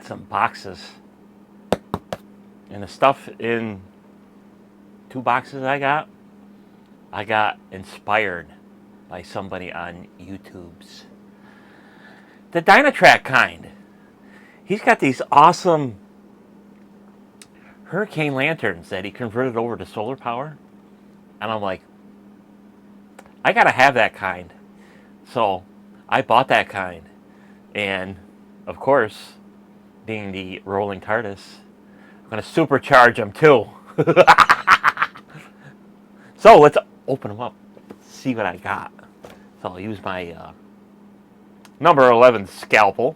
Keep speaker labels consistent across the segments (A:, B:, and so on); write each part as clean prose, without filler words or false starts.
A: got some boxes. And the stuff in 2 boxes I got inspired by somebody on YouTube's. The DynaTrak kind. He's got these awesome hurricane lanterns that he converted over to solar power. And I'm like, I gotta have that kind. So I bought that kind. And of course, being the rolling TARDIS, I'm gonna supercharge them too. So let's open them up, see what I got. So I'll use my number 11 scalpel.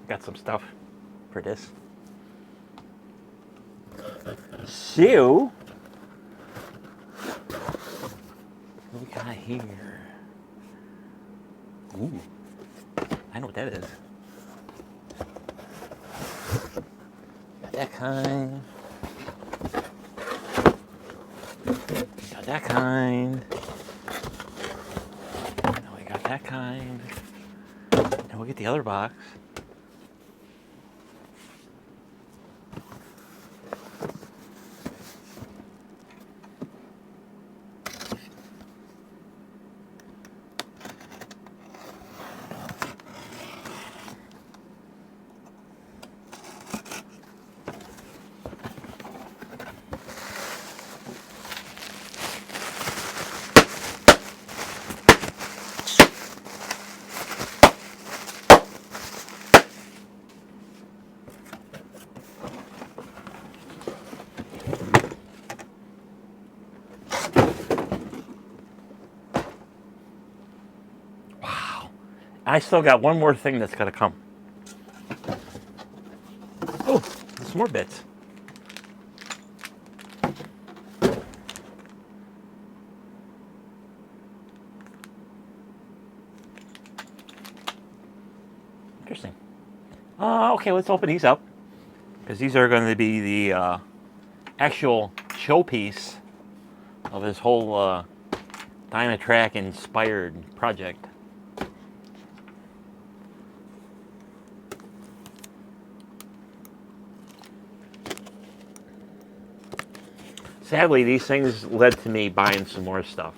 A: Got some stuff for this. So, what we got here? Ooh, I know what that is. Got that kind. Got that kind. Now we got that kind. Now we'll get the other box. I still got one more thing that's got to come. Oh, there's more bits. Interesting. Okay, let's open these up. Because these are going to be the actual showpiece of this whole DynaTrak inspired project. Sadly, these things led to me buying some more stuff.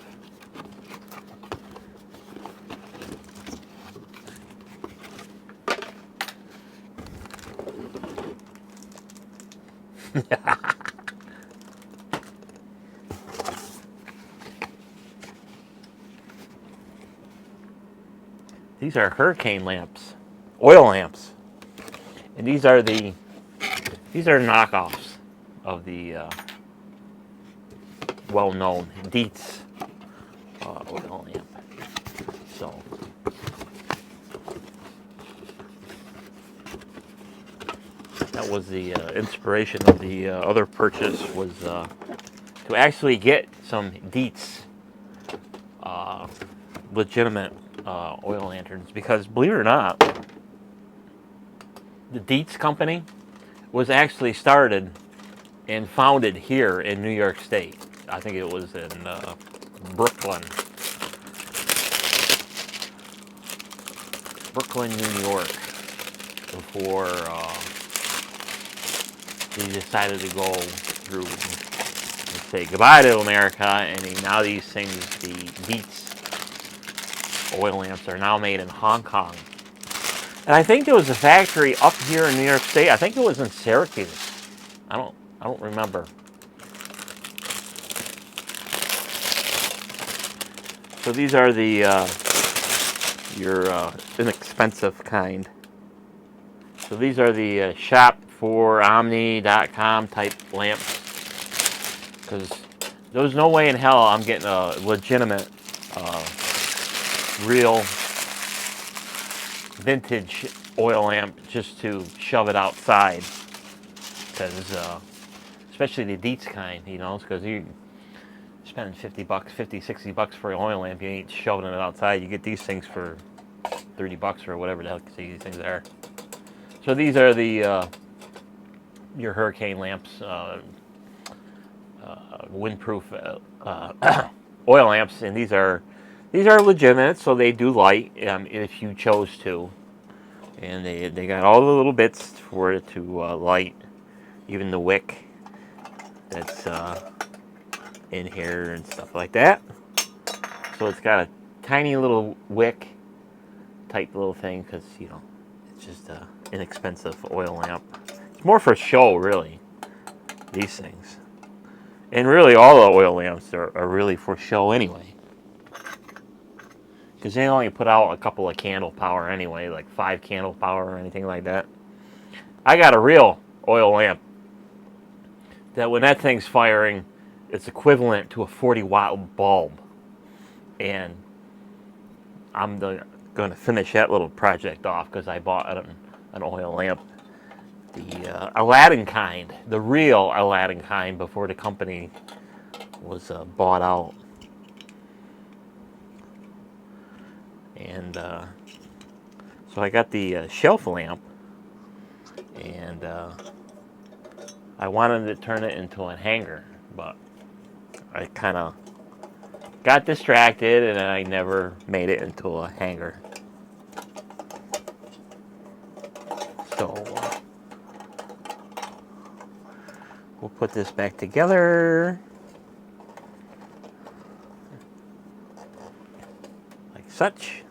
A: These are hurricane lamps, oil lamps, and these are knockoffs of the well-known d.i.y oil lamp. So that was the inspiration of the other purchase, was to actually get some d.i.y legitimate oil lanterns, because believe it or not, the d.i.y company was actually started and founded here in New York State. I think it was in Brooklyn, New York, before he decided to go through and say goodbye to America. And now these things, the d.i.y oil lamps, are now made in Hong Kong. And I think there was a factory up here in New York State. I think it was in Syracuse. I don't remember. So these are the your inexpensive kind. So these are the shop for Omni.com type lamps, because there's no way in hell I'm getting a legitimate real vintage oil lamp just to shove it outside, because especially the Dietz kind, you know, because you spending 50 bucks, 50, 60 bucks for an oil lamp, you ain't shoving it outside. You get these things for 30 bucks or whatever the heck these things are. So these are the your hurricane lamps, windproof oil lamps, and these are legitimate, so they do light if you chose to, and they got all the little bits for it to light, even the wick that's in here and stuff like that. So it's got a tiny little wick type little thing, because you know it's just a inexpensive oil lamp. It's more for show, really, these things. And really, all the oil lamps are really for show anyway, because they only put out a couple of candle power anyway, like 5 candle power or anything like that. I got a real oil lamp that when that thing's firing, it's equivalent to a 40-watt bulb. And I'm going to finish that little project off, because I bought an oil lamp, the Aladdin kind, the real Aladdin kind, before the company was bought out. And so I got the shelf lamp, and I wanted to turn it into a hanger, but I kind of got distracted and I never made it into a hanger. So we'll put this back together like such,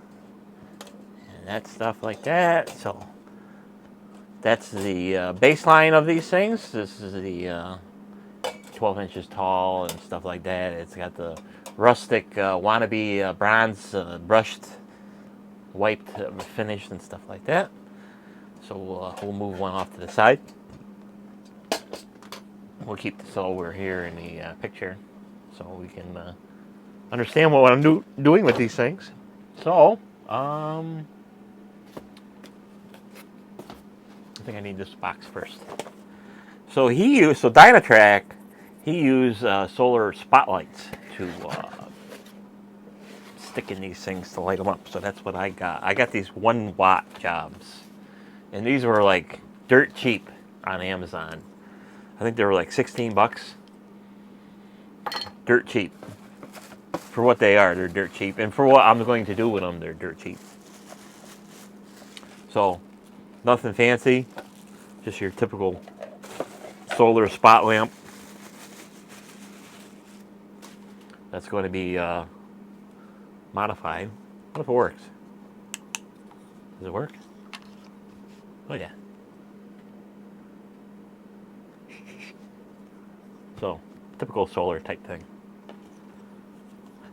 A: and that stuff like that. So that's the baseline of these things. This is the 12 inches tall and stuff like that. It's got the rustic wannabe bronze brushed, wiped finish and stuff like that. So we'll move one off to the side. We'll keep this over here in the picture so we can understand what I'm doing with these things. So I think I need this box first. So DynaTrak, he used solar spotlights to stick in these things to light them up. So that's what I got. I got these 1-watt jobs, and these were like dirt cheap on Amazon. I think they were like 16 bucks. Dirt cheap. For what they are, they're dirt cheap. And for what I'm going to do with them, they're dirt cheap. So, nothing fancy. Just your typical solar spot lamp. That's going to be modified. What if it works? Does it work? Oh yeah. So, typical solar type thing.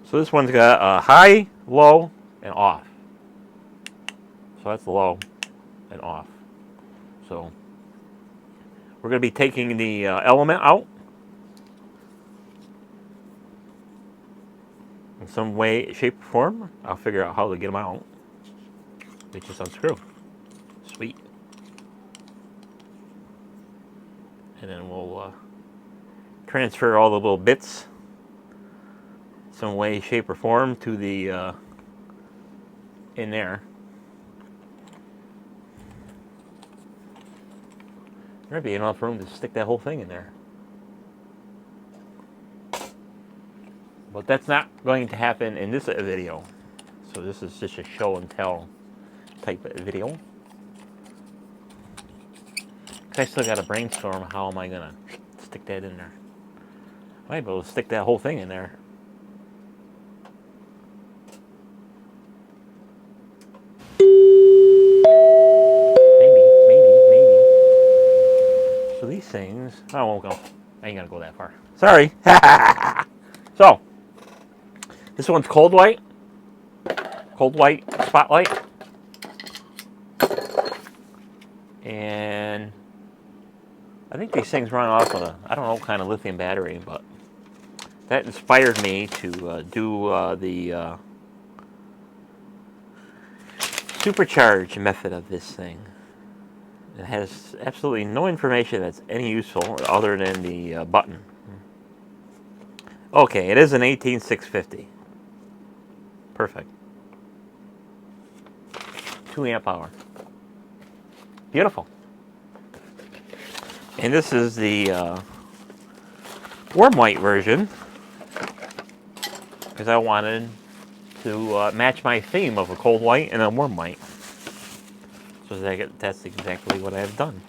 A: So this one's got high, low, and off. So that's low and off. So we're going to be taking the element out in some way, shape, or form. I'll figure out how to get them out. They just unscrew. Sweet. And then we'll transfer all the little bits some way, shape, or form to the in there. There'd be enough room to stick that whole thing in there. But that's not going to happen in this video. So this is just a show and tell type of video. I still got to brainstorm how am I going to stick that in there. I might be able to stick that whole thing in there. Maybe. So these things, I won't go. I ain't gonna go that far. Sorry. So, this one's cold white spotlight, and I think these things run off of I don't know what kind of lithium battery, but that inspired me to do the supercharge method of this thing. It has absolutely no information that's any useful other than the button. Okay, it is an 18650. Perfect. 2 amp hour. Beautiful. And this is the warm white version, because I wanted to match my theme of a cold white and a warm white. So that's exactly what I have done.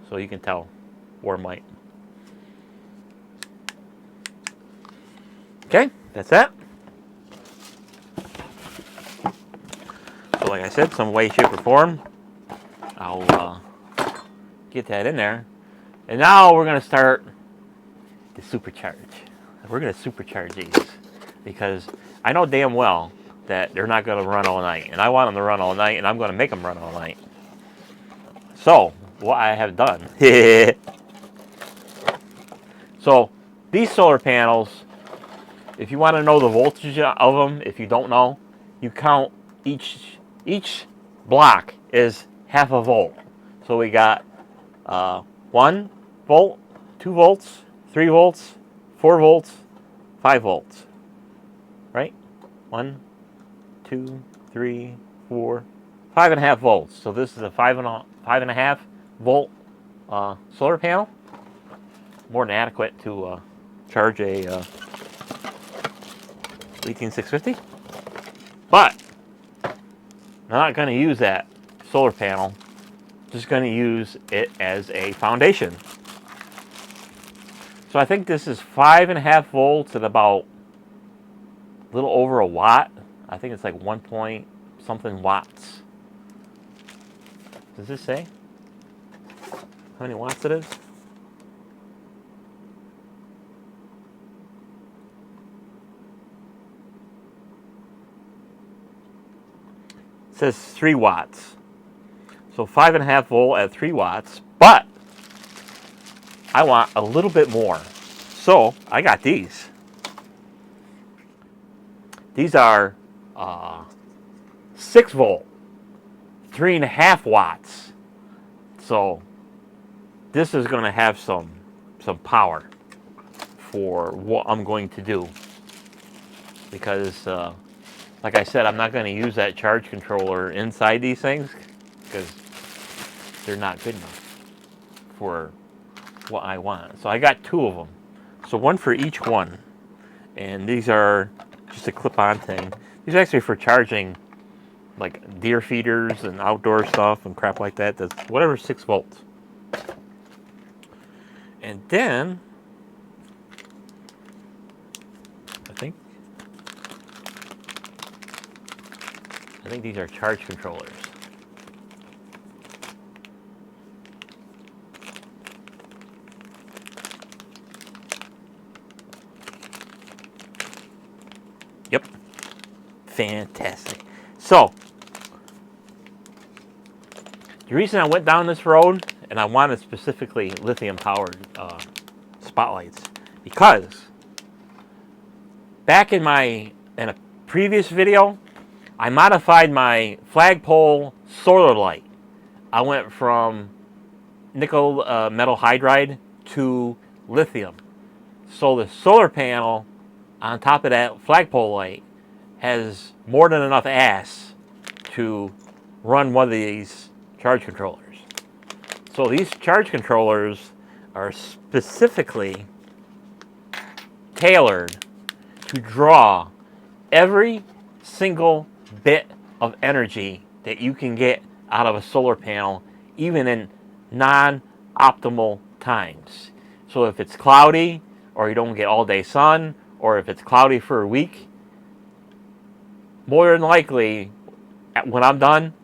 A: So you can tell, warm white. Okay, that's that. So like I said, some way, shape, or form, I'll get that in there. And now we're going to start the supercharge. We're going to supercharge these because I know damn well that they're not going to run all night. And I want them to run all night, and I'm going to make them run all night. So, what I have done. So, these solar panels, if you want to know the voltage of them, if you don't know, you count each block is half a volt. So we got 1 volt, 2 volts, 3 volts, 4 volts, 5 volts. Right? 1, 2, 3, 4, 5.5 volts. So this is a 5.5 volt solar panel. More than adequate to charge a 18650. But I'm not going to use that solar panel. Just going to use it as a foundation. So I think this is 5.5 volts at about a little over a watt. I think it's like 1 point something watts. Does this say how many watts it is? It says 3 watts. So 5.5 volt at 3 watts, but I want a little bit more. So I got these. These are 6 volt, 3.5 watts. So this is going to have some power for what I'm going to do. Because like I said, I'm not going to use that charge controller inside these things because they're not good enough for what I want. So I got 2 of them. So 1 for each one. And these are just a clip-on thing. These are actually for charging like deer feeders and outdoor stuff and crap like that. That's whatever 6 volts. And then I think these are charge controllers. Yep. Fantastic. So, the reason I went down this road, and I wanted specifically lithium-powered spotlights, because back in a previous video, I modified my flagpole solar light. I went from nickel metal hydride to lithium. So the solar panel on top of that flagpole light has more than enough ass to run one of these charge controllers. So these charge controllers are specifically tailored to draw every single bit of energy that you can get out of a solar panel, even in non-optimal times. So if it's cloudy, or you don't get all day sun, or if it's cloudy for a week, more than likely, when I'm done,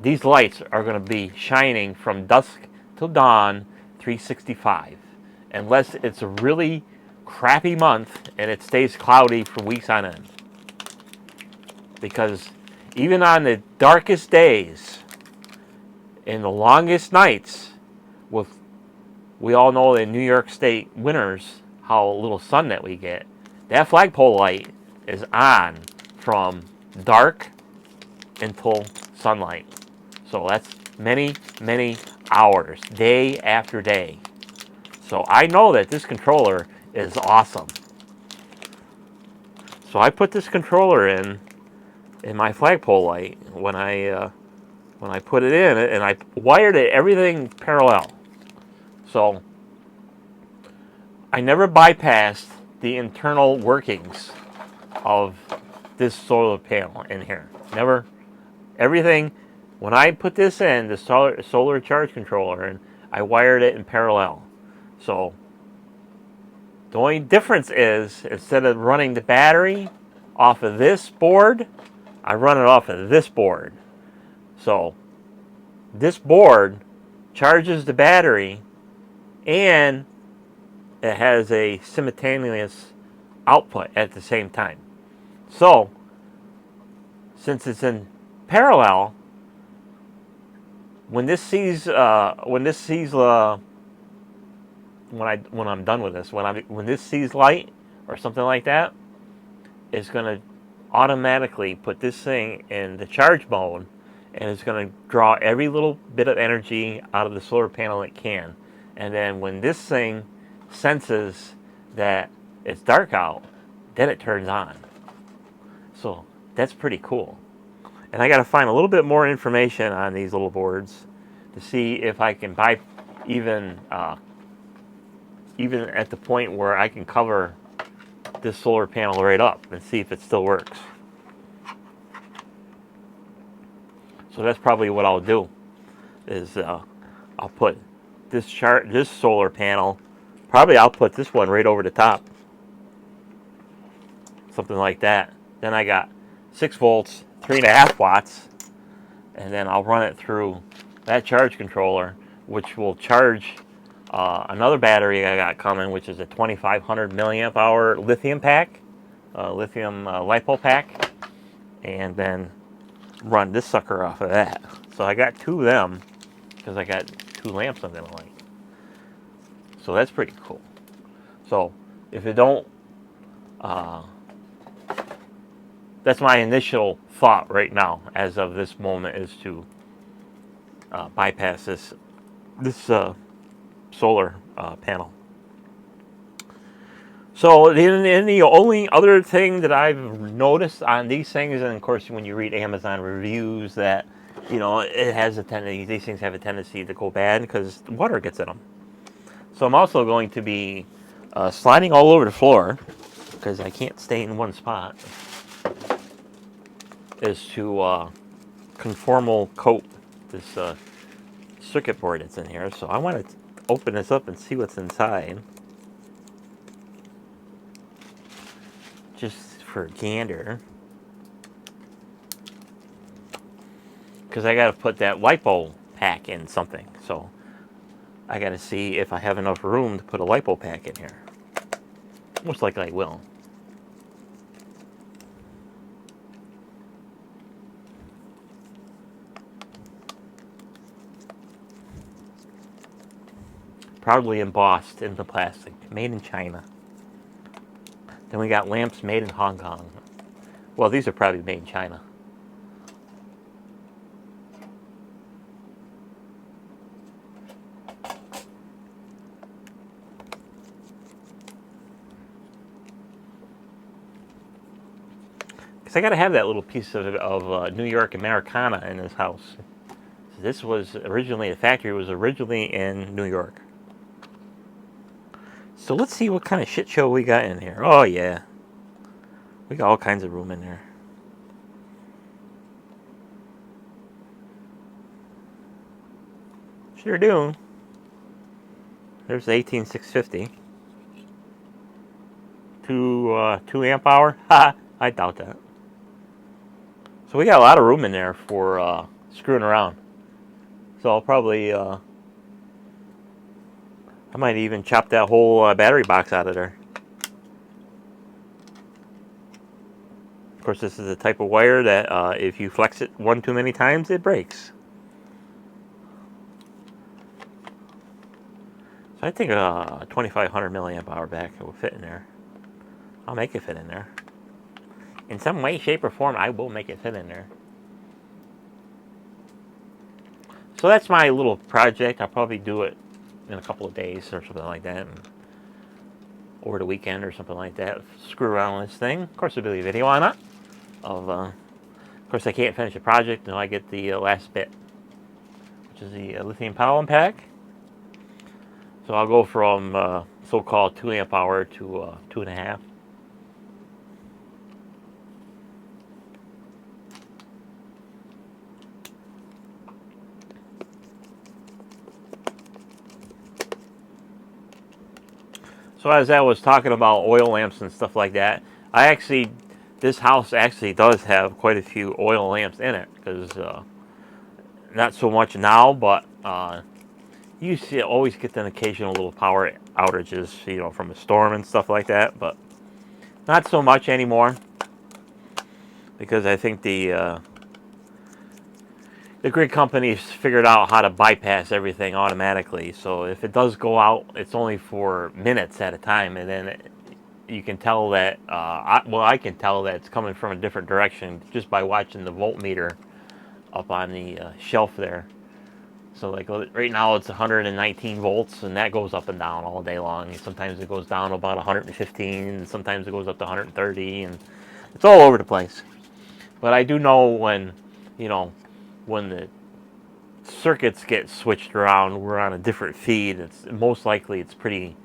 A: these lights are going to be shining from dusk till dawn, 365. Unless it's a really crappy month and it stays cloudy for weeks on end. Because even on the darkest days, in the longest nights, with, we all know in New York State winters how little sun that we get, that flagpole light is on from dark until sunlight. So that's many, many hours, day after day. So I know that this controller is awesome. So I put this controller in my flagpole light when I put it in, and I wired it everything parallel. So I never bypassed the internal workings of this solar panel in here. Never. Everything, when I put this in, the solar charge controller, and I wired it in parallel. So the only difference is, instead of running the battery off of this board, I run it off of this board. So this board charges the battery, and it has a simultaneous output at the same time. So since it's in parallel, when I'm done with this, when this sees light or something like that, it's going to automatically put this thing in the charge mode, and it's going to draw every little bit of energy out of the solar panel it can. And then when this thing senses that it's dark out, then it turns on. So that's pretty cool. And I got to find a little bit more information on these little boards to see if I can buy even at the point where I can cover this solar panel right up and see if it still works. So that's probably what I'll do. Is I'll put this solar panel. Probably I'll put this one right over the top. Something like that. Then I got 6 volts, 3.5 watts, and then I'll run it through that charge controller, which will charge another battery I got coming, which is a 2500 milliamp hour lithium pack, lithium LiPo pack, and then run this sucker off of that. So I got 2 of them because I got 2 lamps I'm gonna light. So that's pretty cool. So if it don't, that's my initial thought right now, as of this moment, is to bypass this solar panel. So the only other thing that I've noticed on these things, and of course when you read Amazon reviews, that it has a tendency, these things have a tendency to go bad because water gets in them. So I'm also going to be sliding all over the floor, because I can't stay in one spot, is to conformal coat this circuit board that's in here. So I want to open this up and see what's inside, just for gander, because I got to put that LiPo pack in something. So I got to see if I have enough room to put a LiPo pack in here. Most likely I will. Proudly embossed in the plastic, made in China. Then we got lamps made in Hong Kong. Well, these are probably made in China. Because I got to have that little piece of New York Americana in this house. So this was originally, the factory was originally in New York. So let's see what kind of shit show we got in here. Oh yeah, we got all kinds of room in there. Sure do. There's the 18650. 2 amp hour. Ha! I doubt that. So we got a lot of room in there for screwing around. So I'll probably I might even chop that whole battery box out of there. Of course, this is the type of wire that if you flex it one too many times, it breaks. So I think a 2500 milliamp hour back will fit in there. I'll make it fit in there. In some way, shape, or form, I will make it fit in there. So that's my little project. I'll probably do it in a couple of days or something like that. Over the weekend or something like that. Screw around with this thing. Of course, there'll be a video on it. Of course, I can't finish the project until I get the last bit, which is the lithium power pack. So I'll go from so-called 2 amp hour to 2.5. So as I was talking about oil lamps and stuff like that, this house actually does have quite a few oil lamps in it, because not so much now, but you always get an occasional little power outages, from a storm and stuff like that, but not so much anymore, because I think the grid companies figured out how to bypass everything automatically. So if it does go out, it's only for minutes at a time, and then you can tell that, I can tell that it's coming from a different direction just by watching the voltmeter up on the shelf there. So like right now it's 119 volts, and that goes up and down all day long. Sometimes it goes down about 115, and sometimes it goes up to 130, and it's all over the place. But I do know when the circuits get switched around, we're on a different feed. It's most likely it's pretty.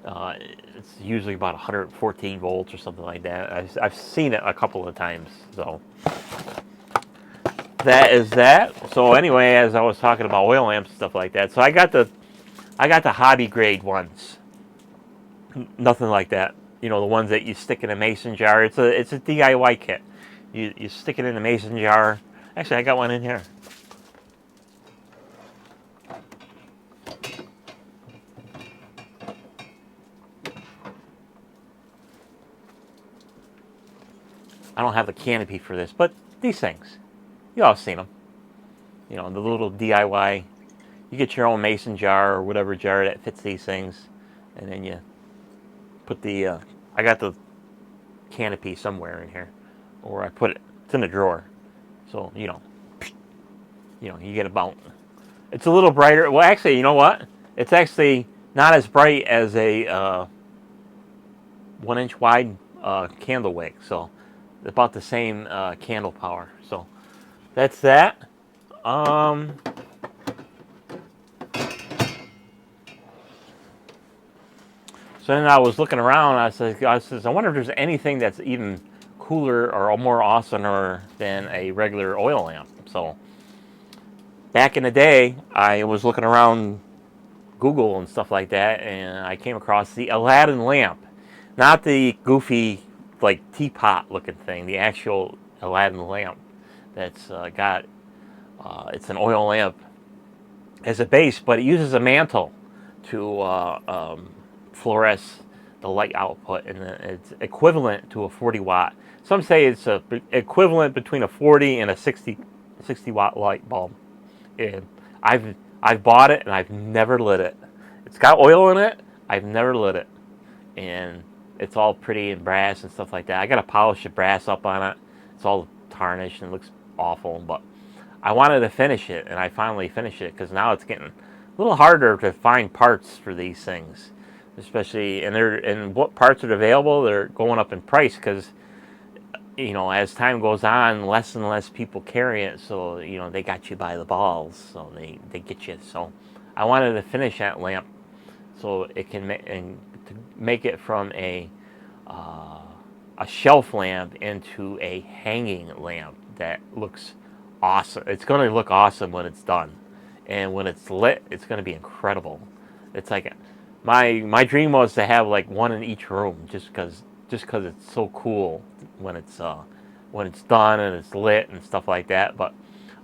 A: It's usually about 114 volts or something like that. I've seen it a couple of times. So that is that. So anyway, as I was talking about oil lamps and stuff like that, so I got the hobby grade ones. Nothing like that. The ones that you stick in a mason jar. It's a DIY kit. You stick it in a mason jar. Actually, I got one in here. I don't have the canopy for this, but these things, you all have seen them. The little DIY. You get your own mason jar or whatever jar that fits these things, and then you put the. I got the canopy somewhere in here, or I put it. It's in the drawer, so you get about. It's a little brighter. Well, actually, you know what? It's actually not as bright as a 1-inch wide candle wick. So about the same candle power. So that's that. So then I was looking around. I said, I wonder if there's anything that's even cooler or more awesomer than a regular oil lamp. So back in the day, I was looking around Google and stuff like that, and I came across the Aladdin lamp, not the goofy like teapot looking thing, the actual Aladdin lamp that's got it's an oil lamp as a base, but it uses a mantle to fluoresce the light output, and it's equivalent to a 40 watt. Some say it's equivalent between a 40 and a 60 watt light bulb. And I've bought it and I've never lit it. It's got oil in it. I've never lit it, and it's all pretty and brass and stuff like that. I got to polish the brass up on it. It's all tarnished and looks awful, but I wanted to finish it, and I finally finished it, because now it's getting a little harder to find parts for these things, especially and what parts are available. They're going up in price because as time goes on, less and less people carry it, so they got you by the balls, so they get you. So I wanted to finish that lamp so it can make it from a shelf lamp into a hanging lamp that looks awesome. It's going to look awesome when it's done, and when it's lit, it's going to be incredible. It's like my dream was to have like one in each room, just because it's so cool when it's done and it's lit and stuff like that. But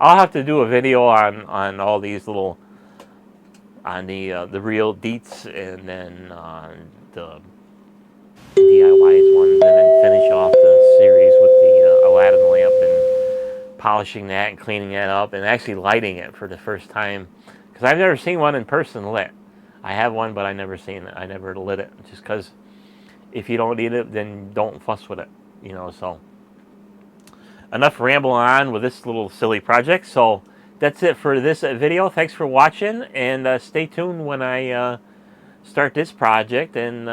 A: I'll have to do a video on all these little, on the real deets, and then the DIYs ones, and then finish off the series with the Aladdin lamp, and polishing that and cleaning that up and actually lighting it for the first time, because I've never seen one in person lit. I have one, but I never seen it. I never lit it, just because if you don't need it, then don't fuss with it. You know, so enough rambling on with this little silly project. So that's it for this video. Thanks for watching, and stay tuned when I start this project and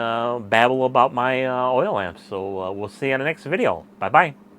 A: babble about my oil lamps. So we'll see you on the next video. Bye-bye.